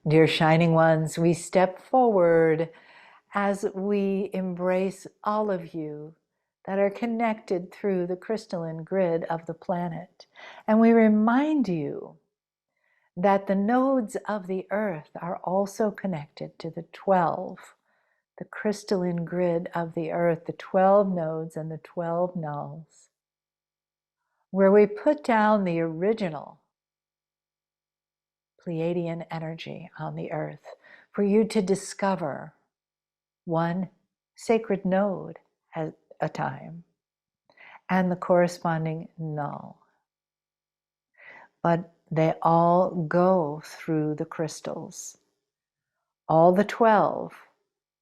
Dear Shining Ones, we step forward as we embrace all of you that are connected through the crystalline grid of the planet. And we remind you that the nodes of the earth are also connected to the 12, the crystalline grid of the earth, the 12 nodes and the 12 nulls, where we put down the original Pleiadian energy on the earth for you to discover one sacred node at a time and the corresponding null. But they all go through the crystals. All the 12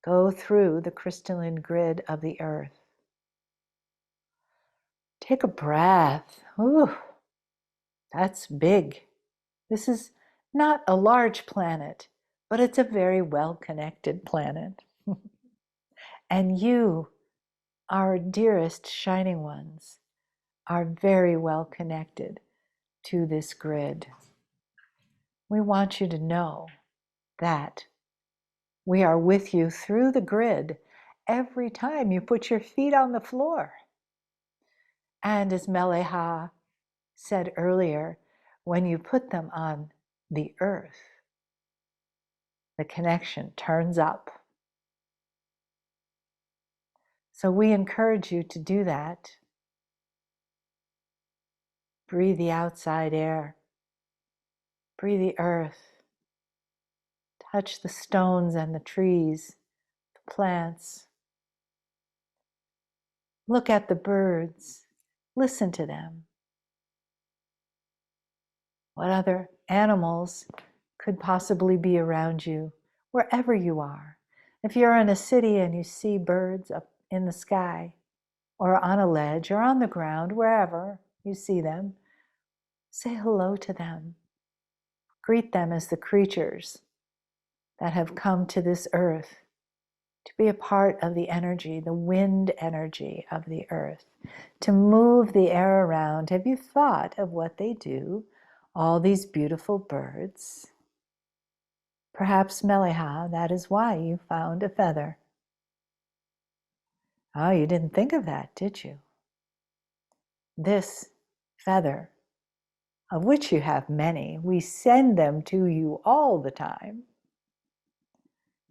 go through the crystalline grid of the earth. Take a breath. Ooh, that's big. This is not a large planet, but it's a very well-connected planet. And you, our dearest shining ones, are very well connected to this grid. We want you to know that we are with you through the grid every time you put your feet on the floor. And as Mele'ha said earlier, when you put them on the earth, the connection turns up. So we encourage you to do that. Breathe the outside air. Breathe the earth. Touch the stones and the trees, the plants. Look at the birds. Listen to them. What other animals could possibly be around you, wherever you are? If you're in a city and you see birds up in the sky, or on a ledge, or on the ground, wherever you see them, say hello to them. Greet them as the creatures that have come to this earth to be a part of the energy, the wind energy of the earth, to move the air around. Have you thought of what they do? All these beautiful birds. Perhaps, Mele'ha, that is why you found a feather. Oh, you didn't think of that, did you? This feather, of which you have many, we send them to you all the time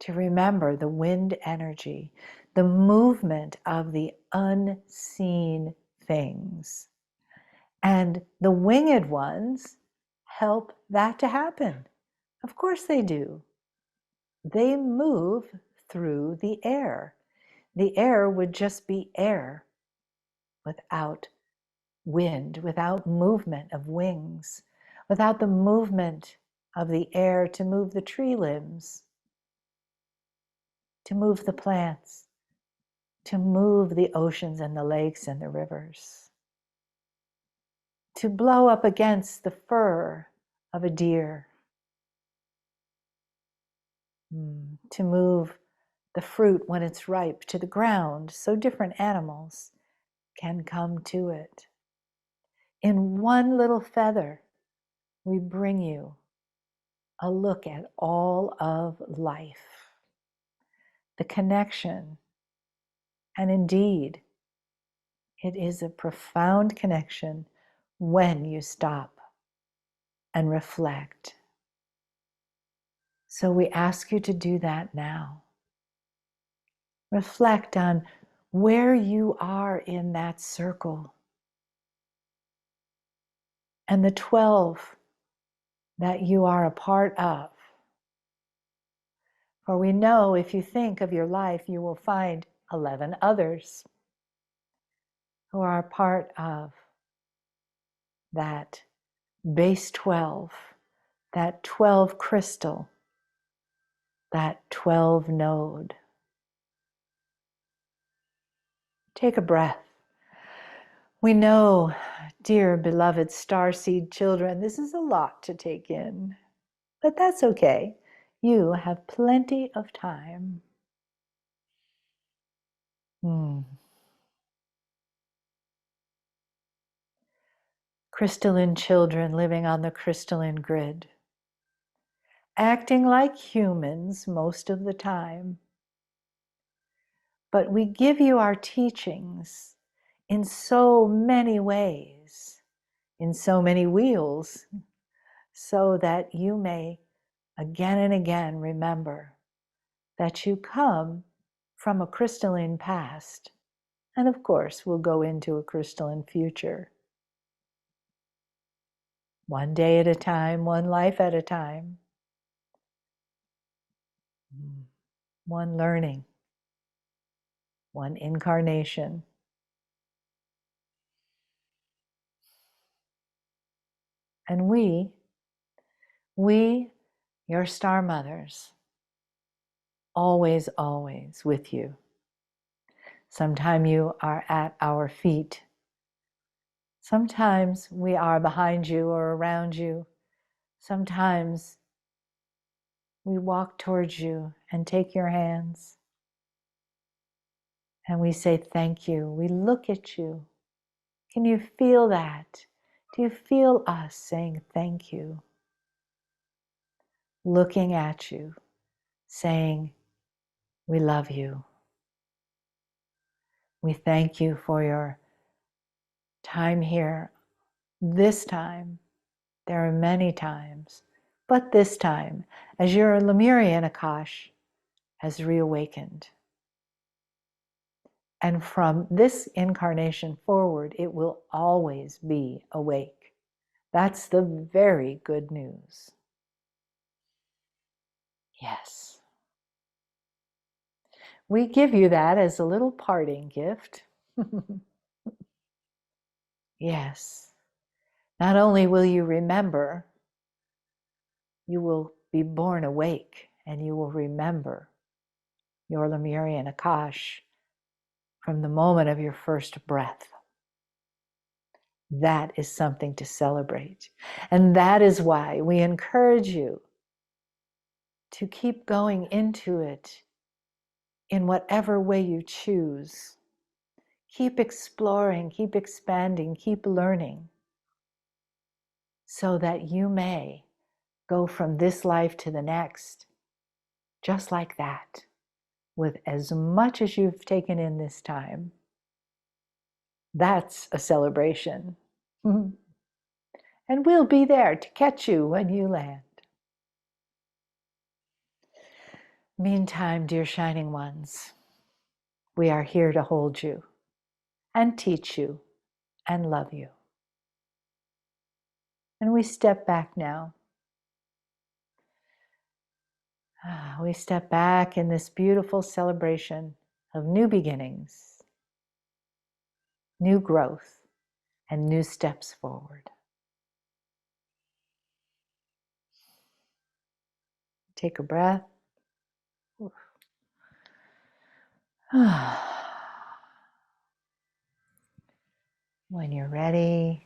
to remember the wind energy, the movement of the unseen things. And the winged ones help that to happen. Of course they do. They move through the air. The air would just be air without wind, without movement of wings, without the movement of the air to move the tree limbs, to move the plants, to move the oceans and the lakes and the rivers, to blow up against the fur of a deer, to move the fruit when it's ripe to the ground so different animals can come to it. In one little feather, we bring you a look at all of life, the connection, and indeed, it is a profound connection when you stop and reflect. So we ask you to do that now. Reflect on where you are in that circle and the 12 that you are a part of. For we know if you think of your life, you will find 11 others who are a part of that base 12, that 12 crystal, that 12 node. Take a breath. We know, dear beloved starseed children, this is a lot to take in, but that's okay. You have plenty of time. Crystalline children living on the crystalline grid. acting like humans most of the time. But we give you our teachings in so many ways, in so many wheels, so that you may again and again remember that you come from a crystalline past, and of course we'll go into a crystalline future. One day at a time, one life at a time, one learning, one incarnation. And we, your star mothers, always, always with you. Sometime you are at our feet. Sometimes we are behind you or around you. Sometimes we walk towards you and take your hands. And we say thank you. We look at you. Can you feel that? Do you feel us saying thank you? Looking at you, saying, we love you. We thank you for your time here. This time, there are many times, but this time, as your Lemurian Akash has reawakened. And from this incarnation forward, it will always be awake. That's the very good news. Yes. We give you that as a little parting gift. Yes. Not only will you remember, you will be born awake and you will remember your Lemurian Akash from the moment of your first breath. That is something to celebrate. And that is why we encourage you to keep going into it in whatever way you choose. Keep exploring, keep expanding, keep learning, so that you may go from this life to the next, just like that, with as much as you've taken in this time. That's a celebration. And we'll be there to catch you when you land. Meantime, dear shining ones, we are here to hold you and teach you and love you. And we step back now. We step back in this beautiful celebration of new beginnings, new growth, and new steps forward. Take a breath. When you're ready,